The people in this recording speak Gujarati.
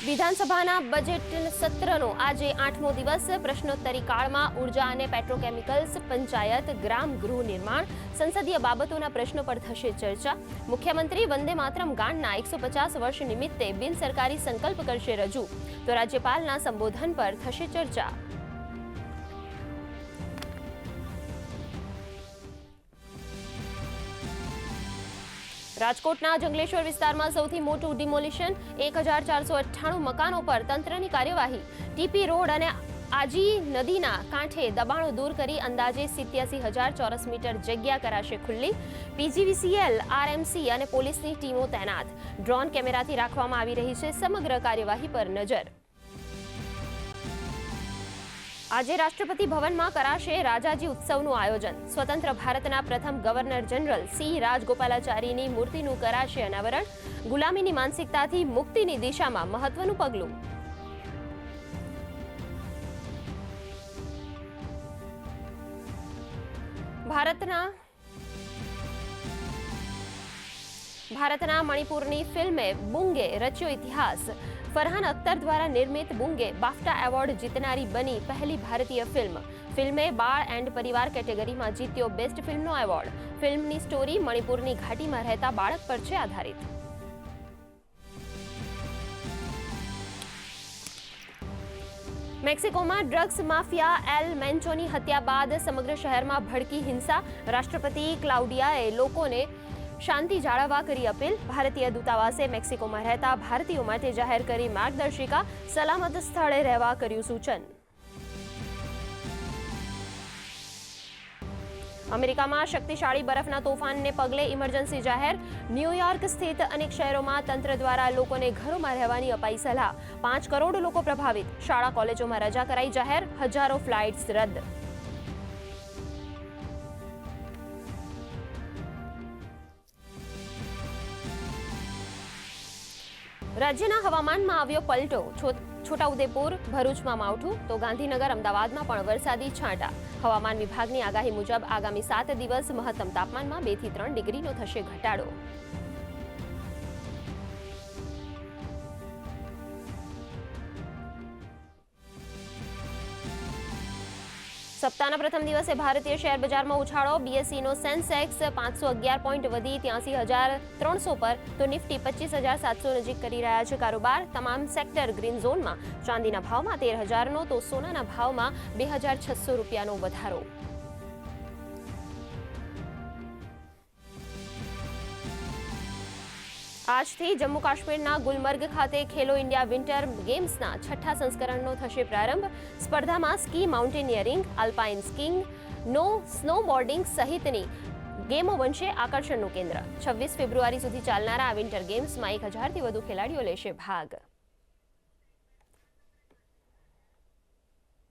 વિધાનસભાના બજેટ સત્રનો આજે 8મો દિવસ. પ્રશ્નોત્તરી કાળમાં ઉર્જા અને પેટ્રોકેમિકલ્સ, પંચાયત, ગ્રામ ગૃહ નિર્માણ, સંસદીય બાબતોના પ્રશ્નો પર થશે ચર્ચા. મુખ્યમંત્રી વંદે માતરમ ગાનના 150 વર્ષ નિમિત્તે બિનસરકારી સંકલ્પ કરશે રજૂ, તો રાજ્યપાલના સંબોધન પર થશે ચર્ચા. રાજકોટના જંગલેશ્વર વિસ્તારમાં સૌથી મોટું ડિમોલિશન, 1498 મકાનો પર તંત્રની કાર્યવાહી. ટીપી રોડ અને આજી નદીના કાંઠે દબાણો દૂર કરી અંદાજે 87,000 ચોરસ મીટર જગ્યા કરાશે ખુલ્લી. પીજીવીસીએલ, આરએમસી અને પોલીસની ટીમો તૈનાત. ડ્રોન કેમેરાથી રાખવામાં આવી રહી છે સમગ્ર કાર્યવાહી પર નજર. આજે રાષ્ટ્રપતિ ભવનમાં કરાશે રાજાજી ઉત્સવનું આયોજન. સ્વતંત્ર ભારતના પ્રથમ ગવર્નર જનરલ સી રાજગોપાલાચારીની મૂર્તિનું કરાશે અનાવરણ. ગુલામીની માનસિકતાથી મુક્તિની દિશામાં મહત્વનું પગલું. ભારતના મણિપુરની ફિલ્મે બુંગે રચ્યો ઇતિહાસ. ફરહાન અખ્તર દ્વારા નિર્મિત બુંગે બાફ્ટા એવોર્ડ જીતનારી બની પહેલી ભારતીય ફિલ્મ. ફિલ્મે બાળ એન્ડ પરિવાર કેટેગરીમાં જીત્યો બેસ્ટ ફિલ્મનો એવોર્ડ. ફિલ્મની સ્ટોરી મણિપુરની ઘાટીમાં રહેતા બાળક પર છે આધારિત. મેક્સિકોમાં ડ્રગ્સ માફિયા એલ મેન્ચોની હત્યા બાદ સમગ્ર શહેરમાં ભડકી હિંસા. રાષ્ટ્રપતિ ક્લાઉડિયાએ લોકોને શાંતિ જાળવવા કરી અપીલ. ભારતીય દૂતાવાસે મેક્સિકોમાં રહેતા ભારતીયો માટે જાહેર કરી માર્ગદર્શિકા. સલામત સ્થળે રહેવા કર્યું સૂચન. અમેરિકામાં શક્તિશાળી બરફના તોફાનને પગલે ઇમરજન્સી જાહેર. ન્યૂયોર્ક સ્થિત અનેક શહેરોમાં તંત્ર દ્વારા લોકોને ઘરોમાં રહેવાની અપાઈ સલાહ. 5 કરોડ લોકો પ્રભાવિત. શાળા કોલેજોમાં રજા કરાઈ જાહેર. હજારો ફ્લાઇટ્સ રદ. રાજ્યના હવામાનમાં આવ્યો પલટો. છોટાઉદેપુર, ભરૂચમાં માવઠું, તો ગાંધીનગર, અમદાવાદમાં પણ વરસાદી છાંટા. હવામાન વિભાગની આગાહી મુજબ આગામી 7 દિવસ મહત્તમ તાપમાનમાં 2 થી 3 ડિગ્રીનો થશે ઘટાડો. સપ્તાહના પ્રથમ દિવસે ભારતીય શેર બજારમાં ઉછાળો. બીએસઈનો સેન્સેક્સ 511 પોઈન્ટ વધી 83,300 પર, તો નિફ્ટી 25,700 નજીક કરી રહ્યા છે કારોબાર. તમામ સેક્ટર ગ્રીન ઝોનમાં. ચાંદીના ભાવમાં 13,000નો, તો સોનાના ભાવમાં 2,600 રૂપિયાનો વધારો. આજથી જમ્મુ કાશ્મીરના ગુલમર્ગ ખાતે ખેલો ઇન્ડિયા વિન્ટર ગેમ્સના 6થા સંસ્કરણનો થશે પ્રારંભ. સ્પર્ધામાં ski mountaineering, Alpine skiing, snowboarding સહિતની ગેમો બનશે આકર્ષણનું કેન્દ્ર. 26 ફેબ્રુઆરી સુધી ચાલનારા આ વિન્ટર ગેમ્સમાં 1,000થી વધુ ખેલાડીઓ લેશે ભાગ.